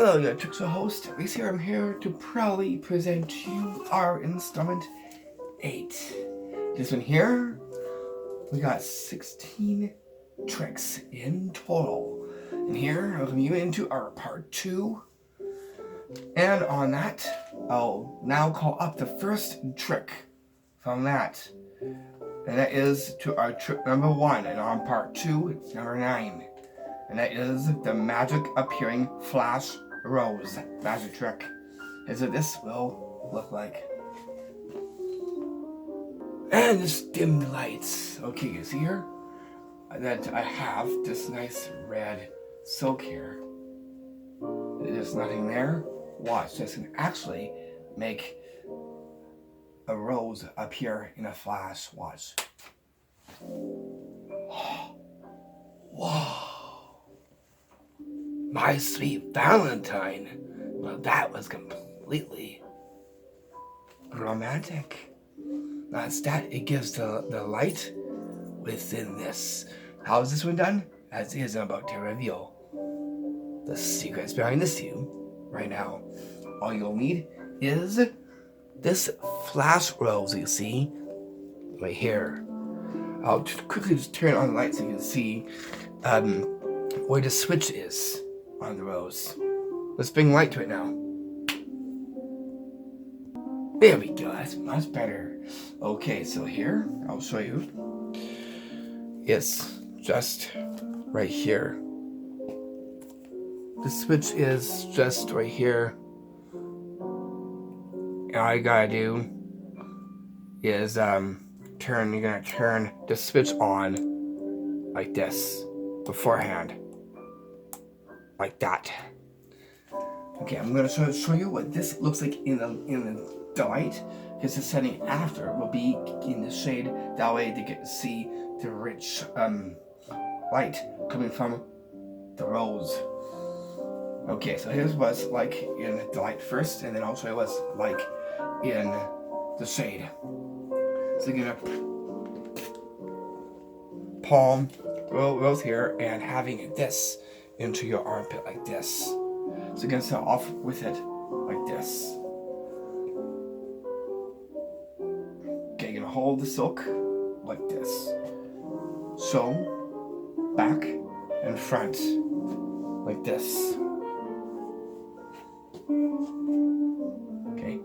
Hello, your Trickster host, Rhys here. I'm here to proudly present to you our Installment 8. This one here, we got 16 tricks in total. And here, I'll move into our part 2. And on that, I'll now call up the first trick from that. And that is to our trick number 1. And on part 2, it's number 9. And that is the magic appearing flash rose magic trick. Is what this will look like. And this dim lights. Okay, you see here that I have this nice red silk here. There's nothing there. Watch, this can actually make a rose appear in a flash. Watch. Whoa. My sweet Valentine. Well, that was completely romantic. That's that. It gives the light within this. How is this one done? As is, I'm about to reveal the secrets behind the scene right now. All you'll need is this flash rose you see right here. I'll quickly just turn on the light so you can see where the switch is on the rose. Let's bring light to it now. There we go, that's much better. Okay, so here, I'll show you. It's just right here. The switch is just right here. And all you gotta do is you're gonna turn the switch on like this beforehand. Like that. Okay, I'm gonna show you what this looks like in the light, because the setting after will be in the shade. That way they get to see the rich light coming from the rose. Okay, so here's what's like in the light first, and then I'll show you what's like in the shade. So you're gonna palm rose here and having this into your armpit like this. So you're gonna start off with it like this. Okay, you're gonna hold the silk like this. So, back and front like this. Okay,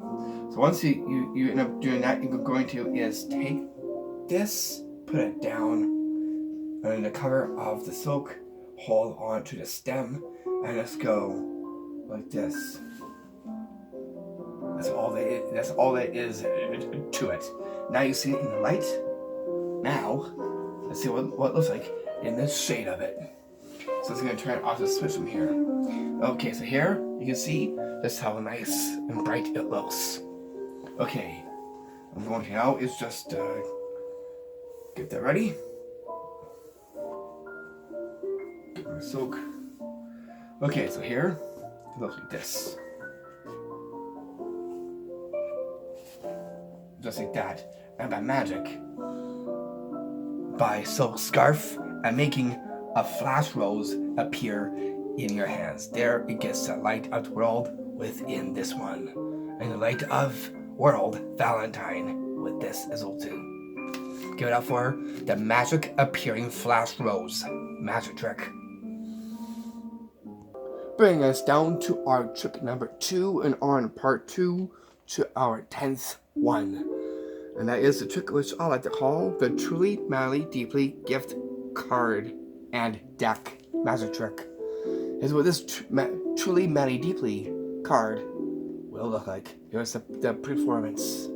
so once you end up doing that, you're going to is take this, put it down under the cover of the silk, hold on to the stem, and let's go like this. That's all that is to it. Now you see it in the light. Now, let's see what it looks like in this shade of it. So it's going to turn off the switch from here. Okay, so here you can see just how nice and bright it looks. Okay, I'm going to now is just get that ready. Get my silk. Okay, so here it looks like this. Just like that. And by magic, by silk scarf and making a flash rose appear in your hands. There it gets the light of the world within this one. And the light of world Valentine with this as well too. Give it up for the magic appearing flash rose magic trick. Bring us down to our trick number 2, and on part 2 to our 10th one. And that is the trick which I like to call the Truly Madly Deeply Gift Card and Deck Magic Trick. Is what this Truly Madly Deeply card will look like. Here's the performance.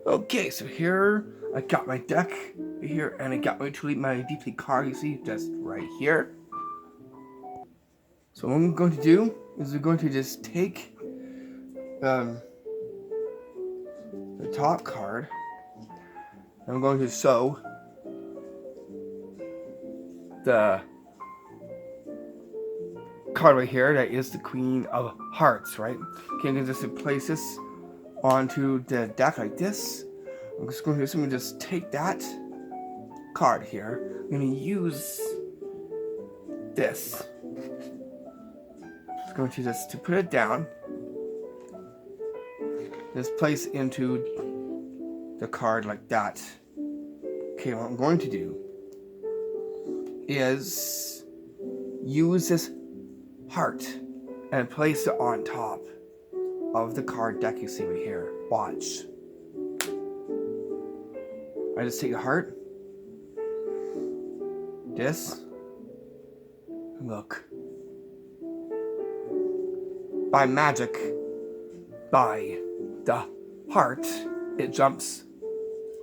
Okay, so here I got my deck here, and I got my Truly Madly Deeply card, you see, just right here. So what I'm going to do is we're going to just take the top card, and I'm going to show the card right here that is the Queen of Hearts, right? Okay, I'm going to just place this onto the deck like this. I'm just going to just take that card here. I'm going to use this. Just going to just to put it down. Just place into the card like that. Okay, what I'm going to do is use this heart and place it on top of the card deck you see right here. Watch. I just take the heart, this, and look. By magic, by the heart, it jumps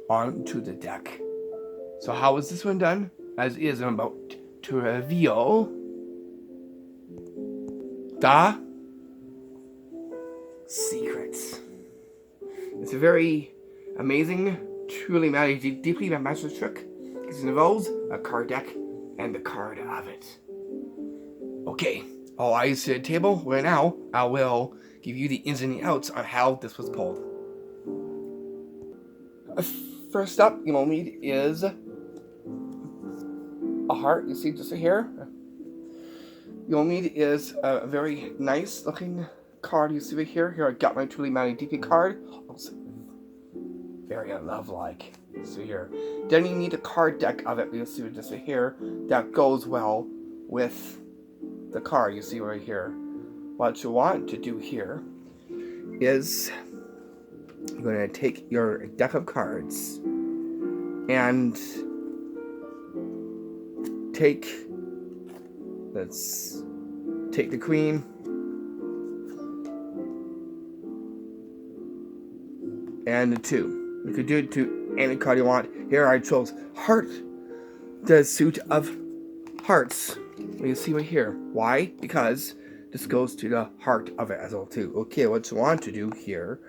onto the deck. So how is this one done? As is, I'm about to reveal the secrets. It's a very amazing, truly deeply magic trick. It involves a card deck and the card of it. Okay, all eyes to the table. Right now, I will give you the ins and the outs on how this was pulled. First up, you'll need is a heart. You see just here. You'll need is a very nice looking card. You see right here. Here I got my truly deeply card. Also very love-like. See here. Then you need a card deck of it. You see just right here. That goes well with the card. You see right here. What you want to do here is you're going to take your deck of cards and let's take the queen and the 2. You could do it to any card you want. Here I chose heart, the suit of hearts. You see right here. Why? Because this goes to the heart of it as well too. Okay, what you want to do here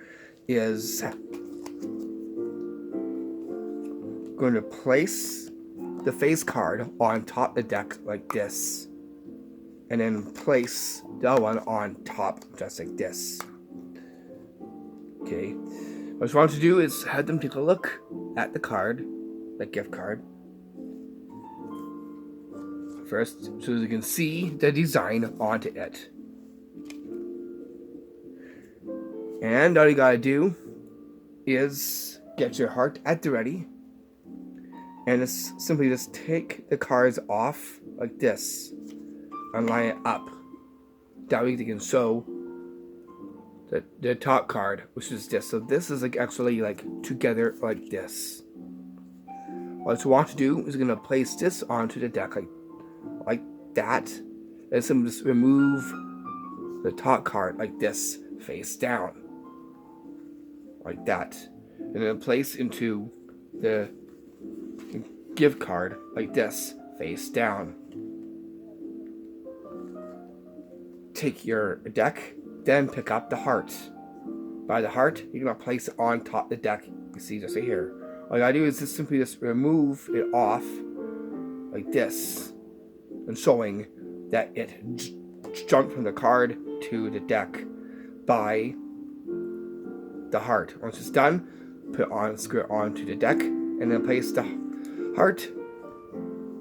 is going to place the face card on top of the deck like this, and then place the other one on top just like this. Okay, what you want to do is have them take a look at the card, the gift card, first, so you can see the design onto it. And all you gotta do is get your heart at the ready, and it's simply just take the cards off like this and line it up. That way you can show the top card, which is this. So this is like actually like together like this. What you want to do is you're gonna place this onto the deck like that, and simply just remove the top card like this, face down, like that, and then place into the gift card like this, face down. Take your deck, then pick up the heart. By the heart, you're gonna place it on top of the deck. You see just right here. All you gotta do is just simply just remove it off like this, and showing that it jumped from the card to the deck by the heart. Once it's done, screw it onto the deck, and then place the heart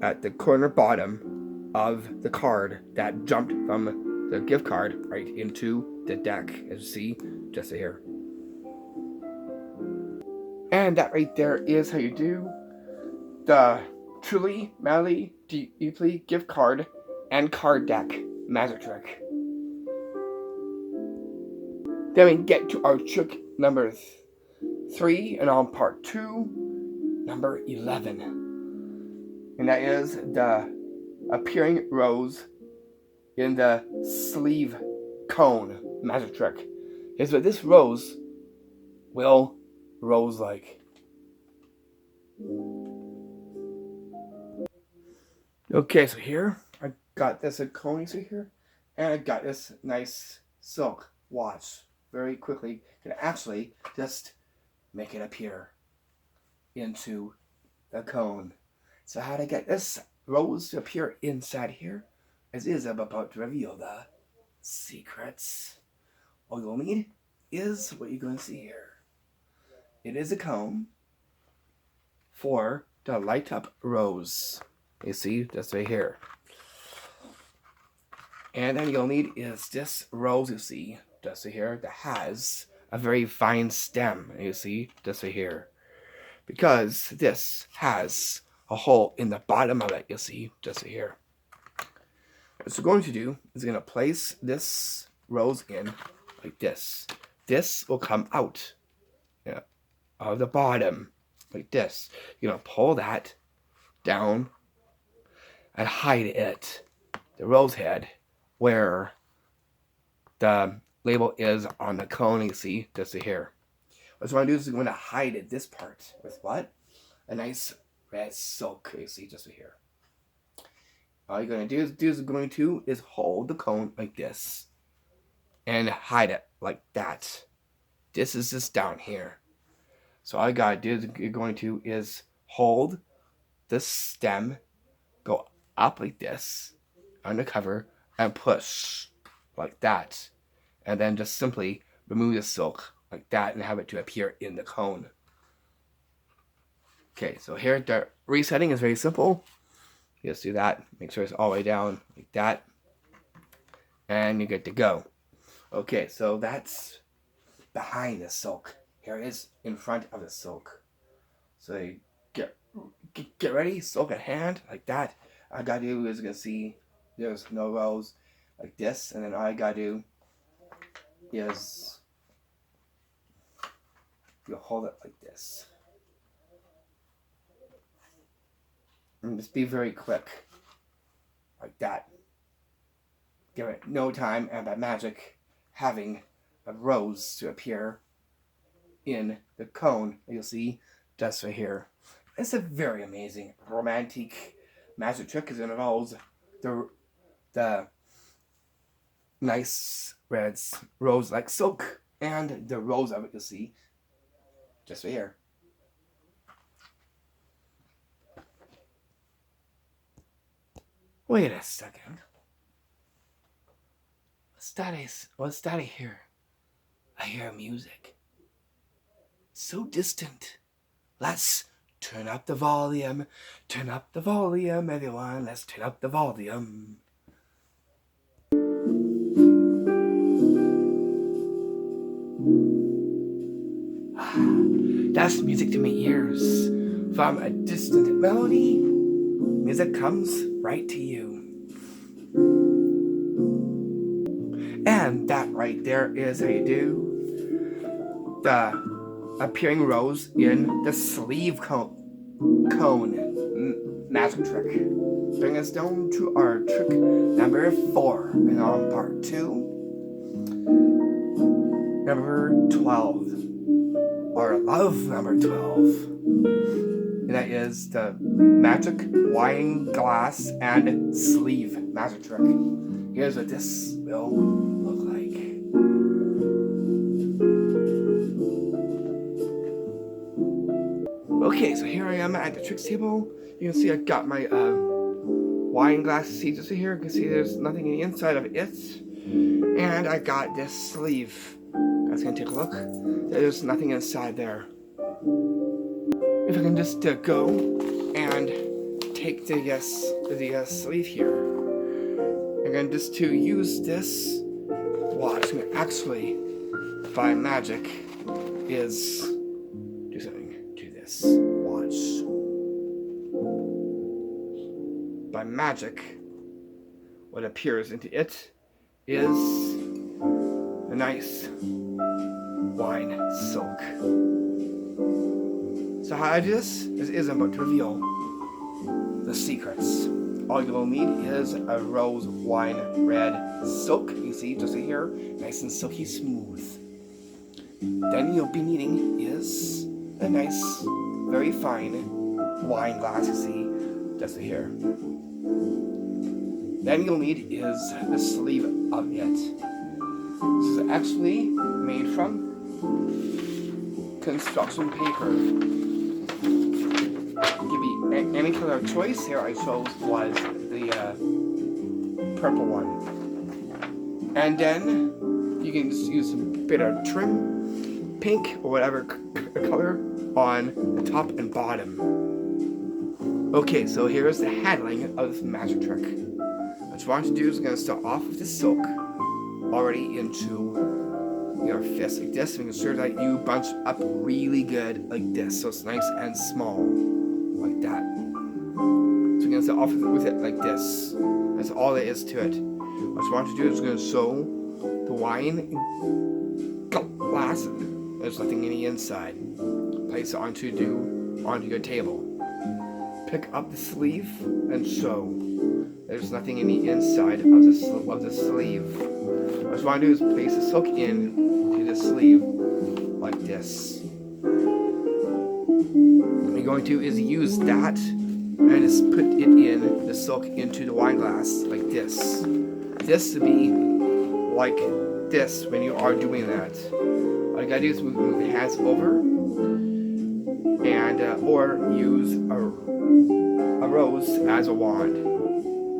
at the corner bottom of the card that jumped from the gift card right into the deck, as you see just here. And that right there is how you do the truly, madly, deeply gift card and card deck magic trick. Then we get to our trick number 3, and on part 2, number 11. And that is the appearing rose in the sleeve cone magic trick. Is what this rose will rose like. Okay, so here I got this cone you see here, and I got this nice silk. Watch very quickly. Can actually just make it appear into the cone. So how to get this rose to appear inside here, as is I'm about to reveal the secrets. All you'll need is what you're going to see here. It is a cone for the light up rose. You see, that's right here. And then you'll need is this rose, you see, just right here, that has a very fine stem, you see, just right here. Because this has a hole in the bottom of it, you see, just right here. What we're going to do is going to place this rose in like this. This will come out, yeah, of the bottom like this. You're going to pull that down and hide it, the rose head, where the label is on the cone, you see, just here. What I want to do is I'm going to hide it, this part, with what? A nice red silk, you see, just here. All you're going to do is hold the cone like this and hide it like that. This is just down here. So all you got to do is hold the stem, go up like this, undercover, and push like that. And then just simply remove the silk like that and have it to appear in the cone. Okay, so here the resetting is very simple. You just do that, make sure it's all the way down like that, and you're good to go. Okay, so that's behind the silk. Here it is in front of the silk. So you get ready, silk at hand, like that. All I gotta do is gonna see there's no rose like this, and then all I gotta do is you hold it like this. And just be very quick, like that. Give it no time, and by magic, having a rose to appear in the cone, you'll see just right here. It's a very amazing, romantic magic trick because it involves the nice red rose like silk and the rose of it, you'll see just right here. Wait a second. What's that I hear? I hear music. So distant. Let's turn up the volume. Turn up the volume, everyone. Let's turn up the volume. That's music to my ears. From a distant melody, music comes right to you. And that right there is how you do the appearing rose in the sleeve cone magic trick. Bring us down to our trick number 4, and on part 2, number 12, or love number 12. And that is the magic wine glass and sleeve magic trick. Here's what this will look like. Okay, so here I am at the tricks table. You can see I got my wine glass just here. You can see there's nothing in the inside of it. And I got this sleeve. You guys can take a look. There's nothing inside there. If I can just go and take the sleeve here. And just to use this watch, I'm gonna actually, by magic, is do something to this watch. By magic, what appears into it is a nice wine silk. So how I do this is I'm about to reveal the secrets. All you'll need is a rose wine red silk, you see, just here, nice and silky smooth. Then you'll be needing is a nice, very fine wine glass, you see, just here. Then you'll need is the sleeve of it. This is actually made from construction paper. Give you any color of choice. Here I chose was the purple one. And then you can just use a bit of trim, pink or whatever color on the top and bottom. Okay, so here's the handling of this magic trick. What you want to do is going to start off with the silk already into your fist like this. Making sure that you bunch up really good like this, so it's nice and small like that. So we're going to start off with it like this. That's all there is to it. What you want to do is going to sew the wine glass. There's nothing in the inside. Place it onto your table. Pick up the sleeve and sew. There's nothing in the inside of the sleeve. What you want to do is place the silk into the sleeve like this. What you're going to is use that and just put it in the silk into the wine glass like this. This to be like this when you are doing that. All you gotta do is move the hands over and or use a rose as a wand.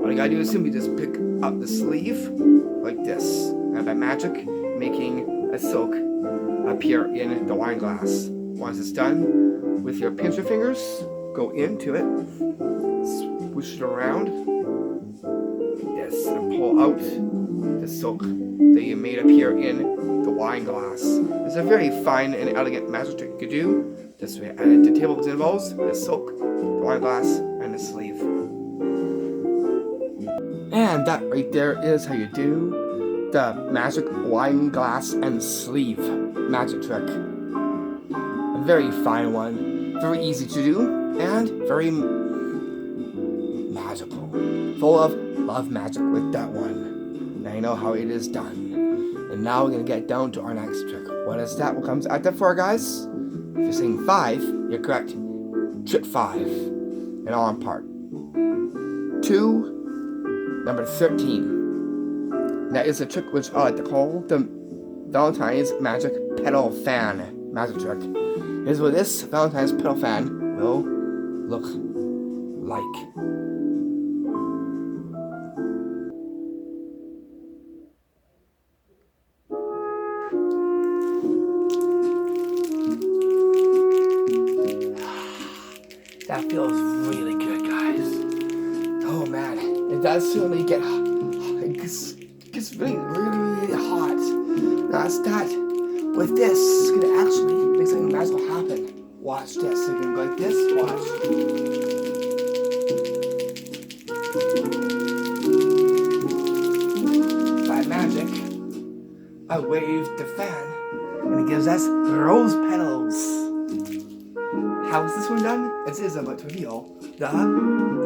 All you gotta do is simply just pick up the sleeve like this, and by magic making a silk appear in the wine glass. Once it's done, with your pincer fingers, go into it, swoosh it around like this, and pull out the silk that you made appear in the wine glass. It's a very fine and elegant magic trick you could do. This way, and the table involves the silk, the wine glass, and the sleeve. And that right there is how you do the magic wine glass and sleeve magic trick. A very fine one, very easy to do, and very magical. Full of love magic with that one. Now you know how it is done. And now we're going to get down to our next trick. What is that? What comes after 4, guys? If you're saying 5, you're correct. Trick 5. And all in part. 2, number 13. That is a trick which I like to call the Valentine's Magic Petal Fan magic trick. Here's what this Valentine's Petal Fan will look like. That feels really good, guys. Oh man, it does certainly get hot. It gets really, really, really hot. That's that. With this, it's gonna actually make something magical happen. Watch this. So you're gonna go like this. Watch. By magic, I wave the fan, and it gives us rose petals. How is this one done? It is about to reveal the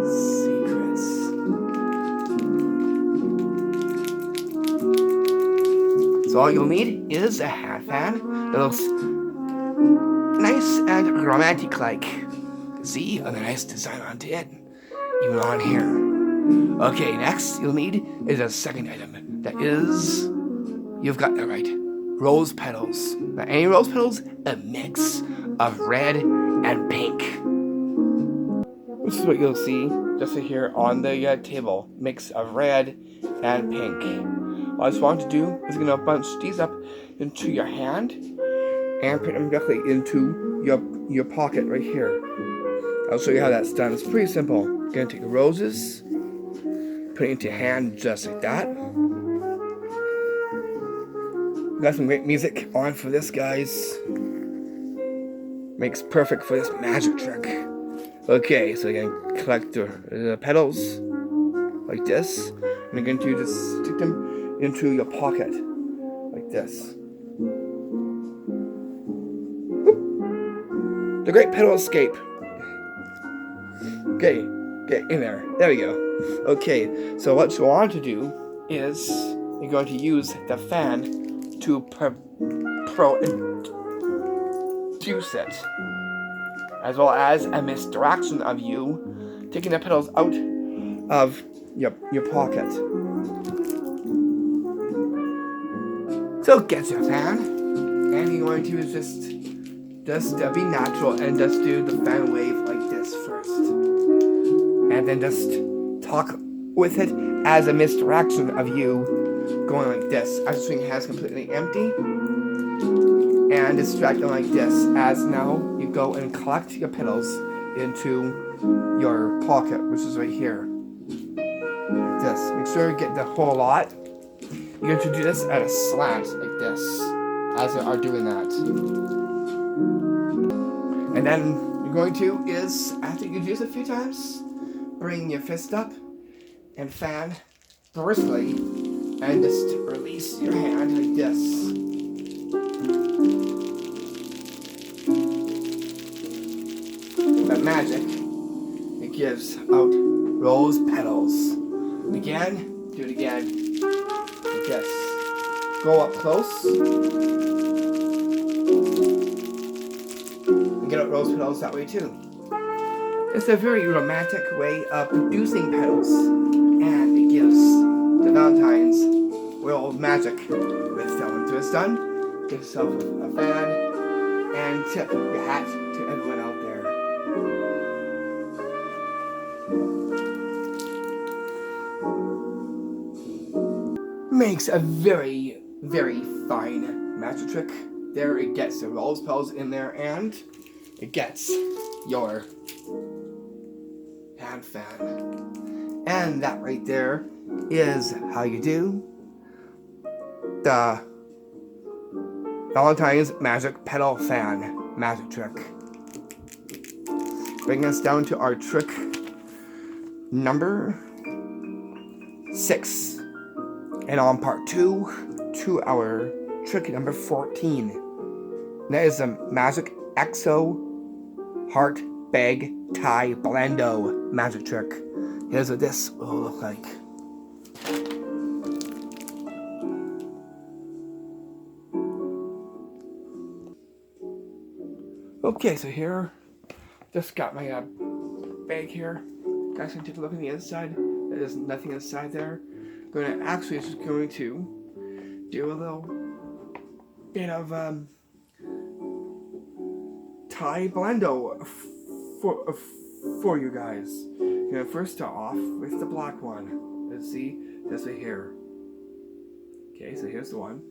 secrets. So all you'll need is a hand fan that looks nice and romantic-like. See, a nice design onto it, even on here. Okay, next you'll need is a second item. That is, you've got that right, rose petals. Now, any rose petals, a mix of red and pink. This is what you'll see just here on the table. Mix of red and pink. What I just want to do is going to bunch these up into your hand and put them directly into your pocket right here. I'll show you how that's done. It's pretty simple. You're going to take the roses, put it into your hand just like that. Got some great music on for this, guys. Makes perfect for this magic trick. Okay, so you're going to collect the petals like this, and you're going to just stick them into your pocket like this. Whoop. The great petal escape. Okay, get in there. There we go. Okay, so what you want to do is you're going to use the fan to produce it, as well as a misdirection of you taking the petals out of your pocket. So get your fan, and you're going to just be natural and just do the fan wave like this first, and then just talk with it as a misdirection of you going like this. As the string has completely empty, and distract them like this, as now you go and collect your petals into your pocket, which is right here. like this. Make sure you get the whole lot. You're going to do this at a slant like this as you are doing that. And then you're going to is, after you do this a few times, bring your fist up and fan briskly and just release your hand like this. But magic, it gives out rose petals. And again, do it again. Like this. Go up close. And get out rose petals that way too. It's a very romantic way of producing petals. And it gives the Valentine's world of magic. With that one it's done, give yourself a fan and tip your hat to everyone out there. Makes a very, very fine magic trick. There it gets the rose petals in there and it gets your hand fan. And that right there is how you do the Valentine's Magic Petal Fan magic trick. Bringing us down to our trick number 6. And on part 2 to our trick number 14. And that is the Magic EXO Heart Bag Tie Blendo magic trick. Here's what this will look like. Okay, so here, just got my bag here. Guys can take a look on the inside. There's nothing inside there. Going to actually just going to do a little bit of tie blendo for you guys. I'm gonna first start off with the black one. Let's see this right here. Okay, so here's the one.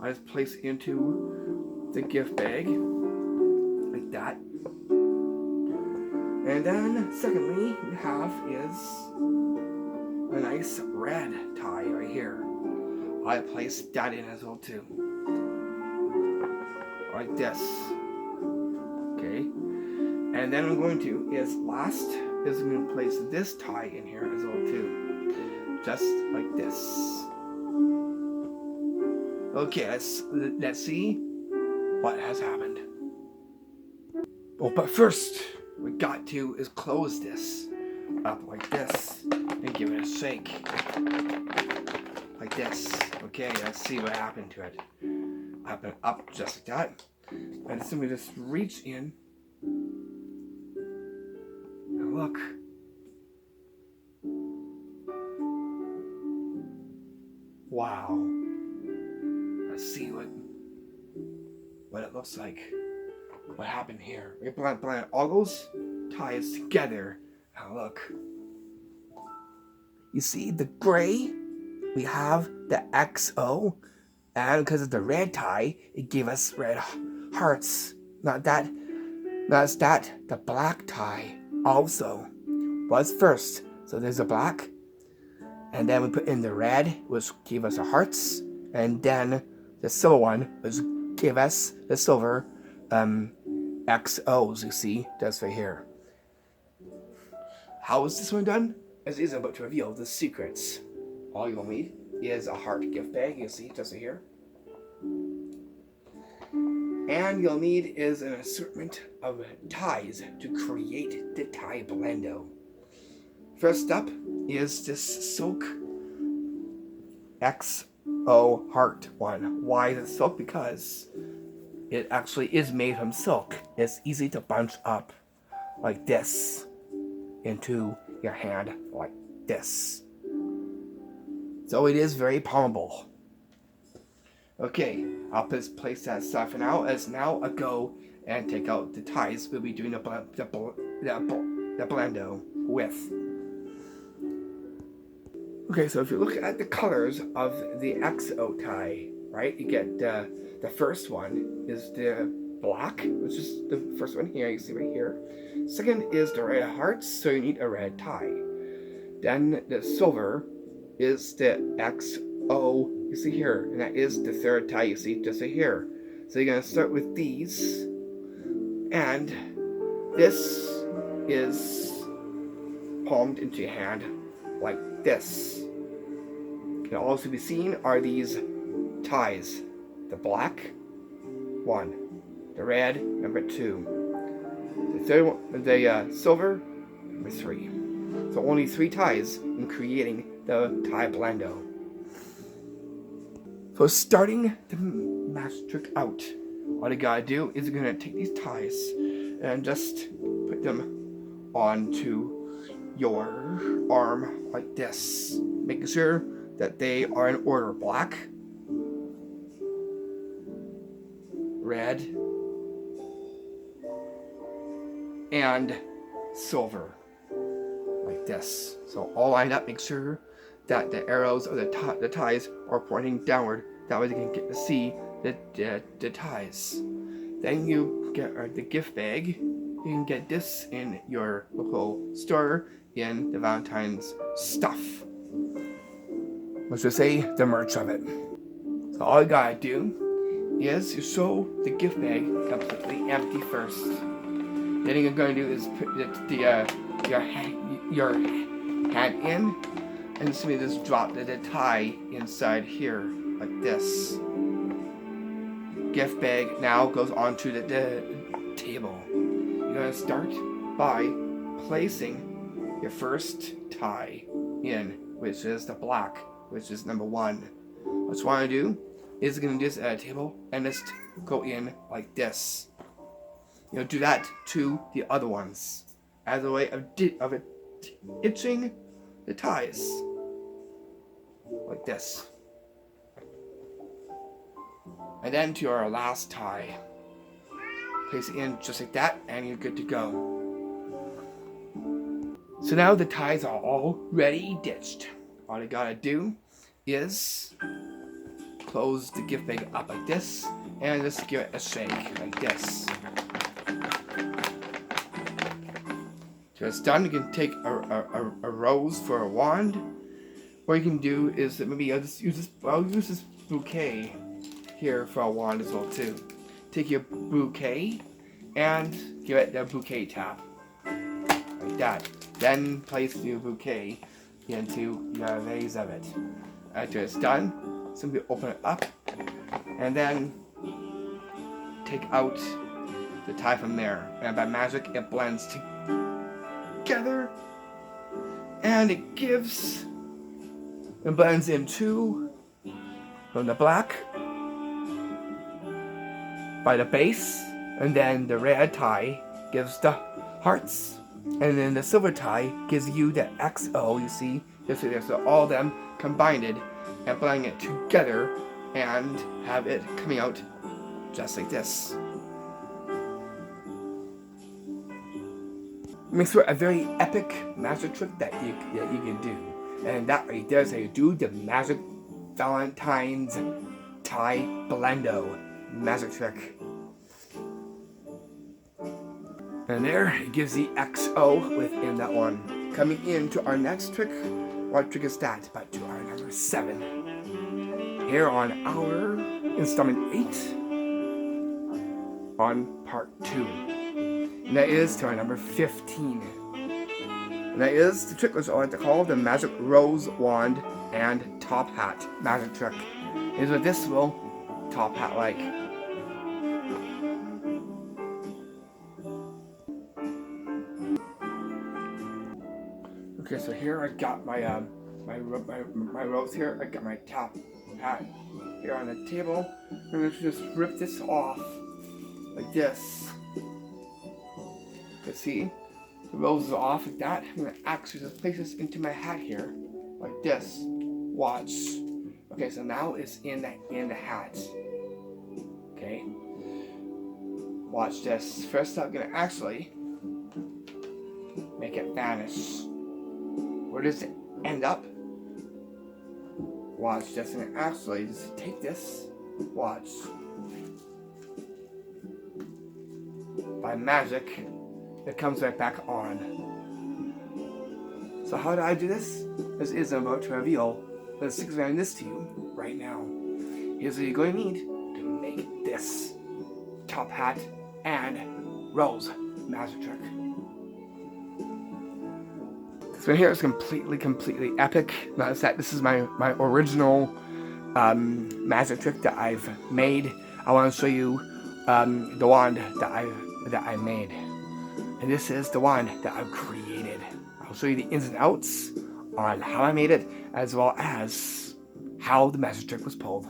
I just place into the gift bag like that. And then secondly, we have is a nice red tie right here. I place that in as well too. Like this. Okay. And then I'm going to I'm going to place this tie in here as well too. Just like this. Okay, let's see what has happened. Oh, but first we got to is close this up like this and give it a shake like this. Okay, let's see what happened to it. Up and up just like that. And so we just reach in and look. Wow. Let's see what it looks like. What happened here? We blend all those ties together. Now look. You see the gray? We have the XO. And because of the red tie, it gave us red hearts. The black tie also was first. So there's a black. And then we put in the red, which gave us the hearts. And then the silver one, which gave us the silver XOs, you see, that's right here. How is this one done? As is about to reveal the secrets. All you'll need is a heart gift bag, you see, just right here. And you'll need is an assortment of ties to create the tie blendo. First up is this silk XO heart one. Why is it silk? Because it actually is made from silk. It's easy to bunch up like this into your hand like this. So it is very palmable. Okay, I'll just place that aside for now. As now I go and take out the ties we'll be doing the blendo with. Okay, so if you look at the colors of the XO tie, right? You get the first one is the black, which is the first one here, you see right here. Second is the red hearts, so you need a red tie. Then the silver is the XO you see here, and that is the third tie you see just right here. So you're going to start with these, and this is palmed into your hand like this. Can also be seen are these ties. The black, 1. The red, number 2. The third one, the silver, number 3. So only 3 ties in creating the tie blendo. So starting the magic trick out, all you gotta do is you're gonna take these ties and just put them onto your arm like this, making sure that they are in order: black, red, and silver, like this. So all lined up. Make sure that the arrows of the ties are pointing downward. That way you can get to see the ties. Then you get the gift bag. You can get this in your local store in the Valentine's stuff. Let's just say the merch of it. So all you gotta do is you show the gift bag completely empty first. Then you're going to do is put your hand in, and simply just drop the tie inside here like this. Gift bag now goes onto the table. You're going to start by placing your first tie in, which is the black, which is number 1. What you want to do is going to do this at a table and just go in like this. Do that to the other ones as a way of itching the ties like this. And then to our last tie, place it in just like that, and you're good to go. So now the ties are already ditched. All you gotta do is close the gift bag up like this and just give it a shake like this. So it's done. You can take a rose for a wand, or you can do is that maybe I'll use this bouquet here for a wand as well too. Take your bouquet and give it the bouquet tap like that. Then place your bouquet into your vase of it. After it's done, simply open it up and then take out the tie from there. And by magic, it blends together, and it blends into from the black by the base, and then the red tie gives the hearts, and then the silver tie gives you the XO. You see, so all of them combined and blending it together and have it coming out just like this. Makes for a very epic magic trick that you can do, and that right there is how you do the magic Valentine's tie blendo magic trick. And there it gives the XO within that one. Coming into our next trick, what trick is that? But to our number 7 here on our installment 8 on part 2. And that is to our number 15. And that is the trick which I like to call the magic rose wand and top hat magic trick. Is what this will top hat like. Okay, so here I got my my rose here. I got my top hat here on the table. I'm going to just rip this off like this. You see, the rose is off like that. I'm going to actually just place this into my hat here like this. Watch. Okay, so now it's in the hat. Okay. Watch this. First, I'm going to actually make it vanish. Where does it end up? Watch this, and actually just take this. Watch. By magic, it comes right back on. So how do I do this? This is about to reveal let's explain this to you right now. Here's what you're going to need to make this top hat and rose magic trick. This one here is completely epic. Notice that this is my original magic trick that I've made. I want to show you the wand that I made, and this is the wand that I've created. I'll show you the ins and outs on how I made it, as well as how the magic trick was pulled.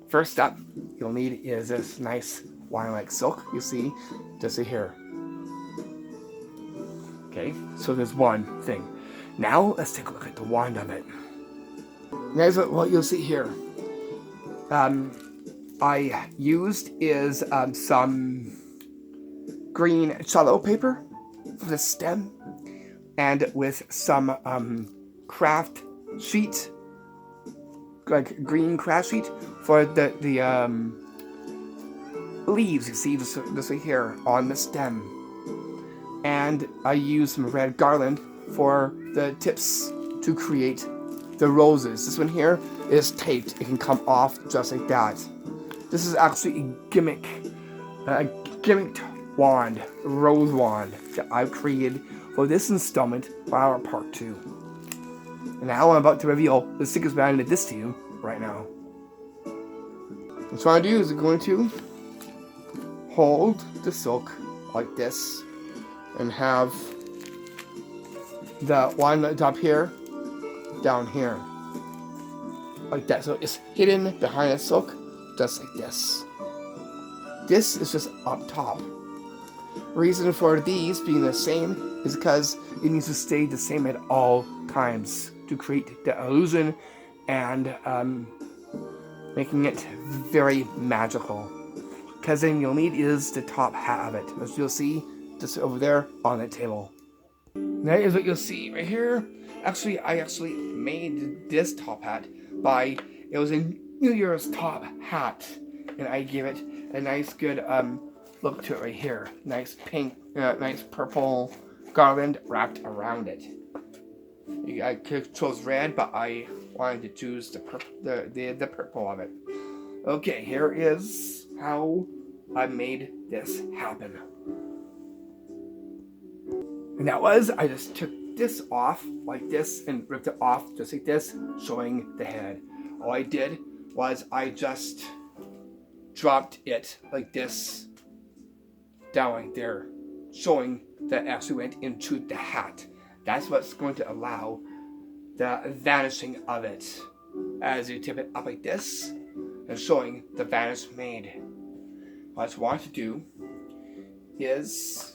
First up, you'll need is this nice wine-like silk. You see, just here. Okay, so there's one thing. Now let's take a look at the wand of it. Here's what you'll see here. I used is some green cello paper for the stem, and with some craft sheet, like green craft sheet for the leaves. You see this right here on the stem. And I used some red garland for the tips to create the roses. This one here is taped. It can come off just like that. This is actually a gimmicked wand, a rose wand that I've created for this installment for our part 2. And now I'm about to reveal the secret behind this to you right now. What I'm trying to do is I'm going to hold the silk like this and have the one on top here, down here, like that. So it's hidden behind the silk, just like this. This is just up top. Reason for these being the same is because it needs to stay the same at all times to create the illusion and making it very magical. Because then you'll need is the top hat of it, as you'll see just over there on the table. That is what you'll see right here. Actually, I made this top hat it was a New Year's top hat, and I gave it a nice good look to it right here. Nice pink, nice purple garland wrapped around it. I could have chose red, but I wanted to choose the purple of it. Okay, here is how I made this happen. And that was, I just took this off like this and ripped it off just like this, showing the head. All I did was I just dropped it like this down like there, showing that it actually went into the hat. That's what's going to allow the vanishing of it as you tip it up like this and showing the vanish made. What I want to do is,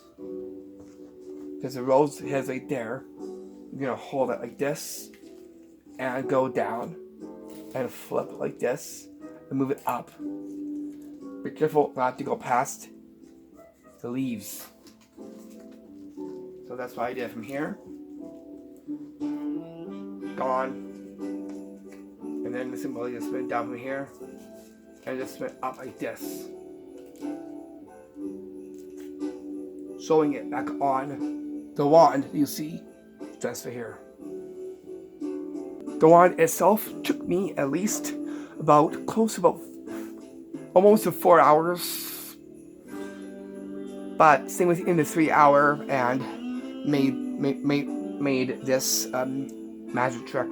there's a rose head right there. I'm gonna hold it like this and go down and flip like this and move it up. Be careful not to go past the leaves. So that's what I did from here. Gone. And then the symbol just went down from here and just went up like this. Showing it back on the wand, you see, just for here. The wand itself took me at least almost 4 hours, but staying within the 3 hour and made this magic trick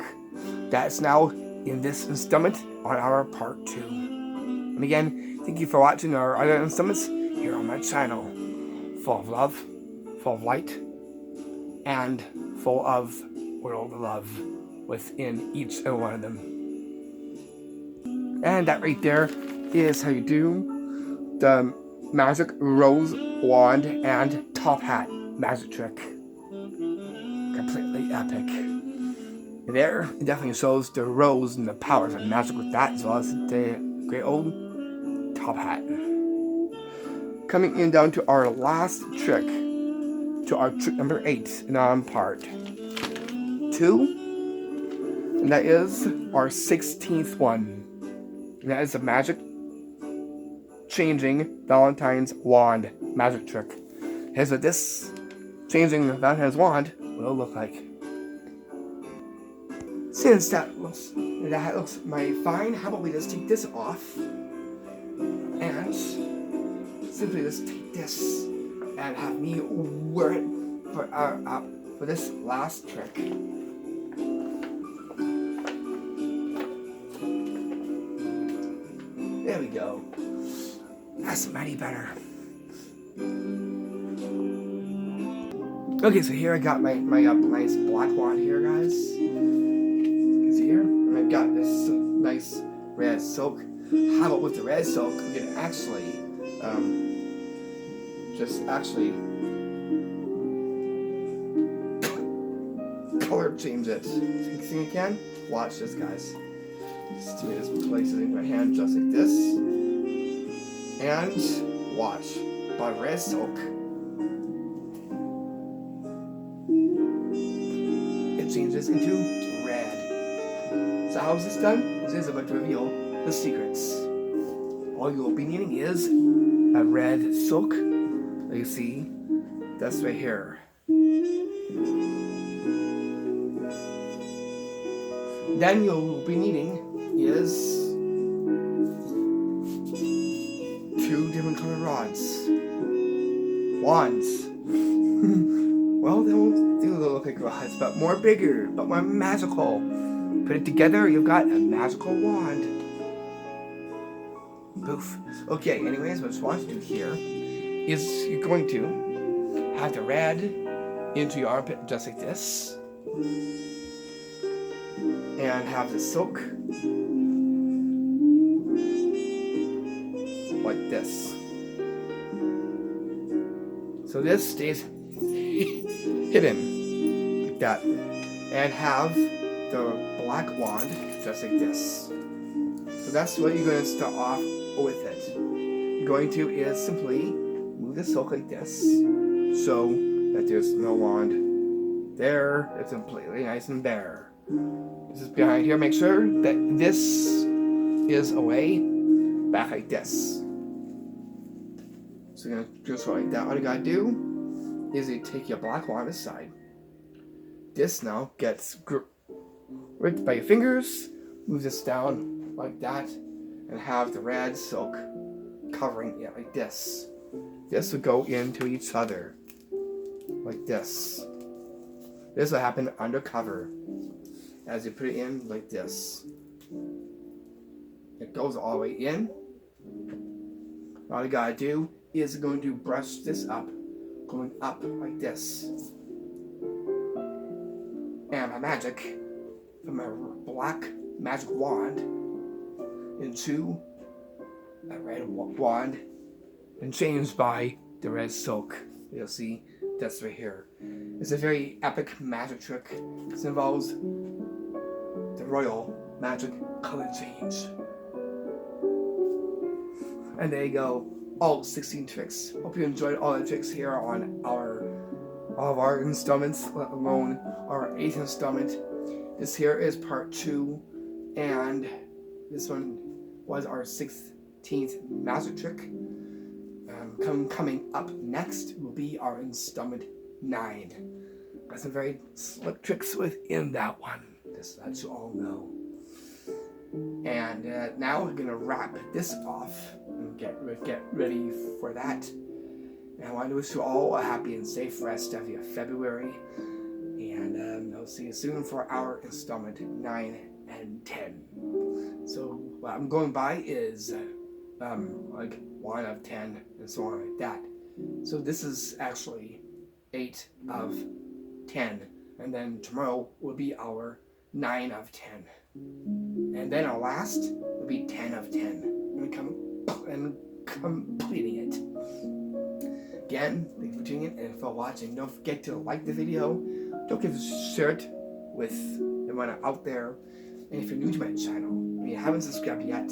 that's now in this installment on our part 2. And again, thank you for watching our other installments here on my channel, full of love, full of light, and full of world love within each and one of them. And that right there is how you do the magic rose wand and top hat magic trick. Completely epic. There, it definitely shows the rose and the powers of magic with that, as well as the great old top hat. Coming in down to our last trick, to our trick number 8 in our part 2, and that is our 16th one. And that is the magic changing Valentine's wand magic trick. Here's what this changing Valentine's wand will look like. Since that looks mighty fine, how about we just take this off and simply just take this and have me wear it for this last trick. There we go. That's mighty better. Okay, so here I got my nice black wand here, guys. You can see here, and I've got this nice red silk. How about with the red silk, we can actually just color change it. See again? Watch this, guys. Just place it in my hand just like this, and watch. By red silk, it changes into red. So how is this done? This is about to reveal the secrets. All you will be needing is a red silk. You see, that's right here. Then you'll be needing is 2 different colored wands. Well, they won't do look like rods, but more bigger, but more magical. Put it together, you've got a magical wand. Poof. Okay, anyways, what I want to do here is you're going to have the red into your armpit just like this. And have the silk like this. So this stays hidden like that. And have the black wand just like this. So that's what you're going to start off with it. You're going to is simply move the silk like this so that there's no wand there. It's completely nice and bare. This is behind here. Make sure that this is away, back like this. So you're gonna just go like that. All you gotta do is you take your black wand this side. This now gets gripped by your fingers. Move this down like that, and have the red silk covering it like this. This will go into each other like this. This will happen undercover. As you put it in like this. It goes all the way in. All you gotta do is going to brush this up, going up like this. And my magic, from my black magic wand into a red wand, and changed by the red silk. You'll see that's right here. It's a very epic magic trick. This involves the royal magic color change. And there you go, all 16 tricks. Hope you enjoyed all the tricks here on all of our installments, let alone our 8th installment. This here is part 2, and this one was our 16th magic trick. Coming up next will be our installment 9. Got some very slick tricks within that one. Just to let you all know. And now we're gonna wrap this off and get ready for that. And I want to wish you all a happy and safe rest of your February. And I'll see you soon for our installment 9 and 10. So what I'm going by is like 1 of 10 and so on like that. So this is actually 8 of 10, and then tomorrow will be our 9 of 10, and then our last will be 10 of 10, and completing it. Again, thanks for tuning in and for watching. Don't forget to like the video. Don't forget to share it with everyone out there. And if you're new to my channel and you haven't subscribed yet,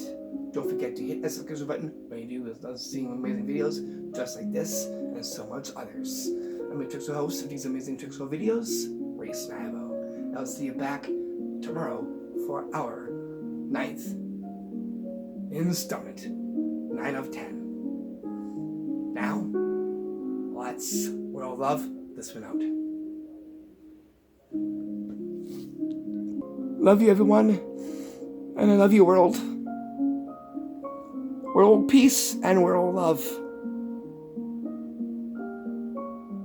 don't forget to hit that subscription button. What you do is love seeing amazing videos just like this and so much others. I'm your Trixel host of these amazing Trixel videos, Rhys. I'll see you back tomorrow for our 9th installment, 9 of 10. Now, let's, with all love, this one out. Love you, everyone. And I love you, world. World peace and world love.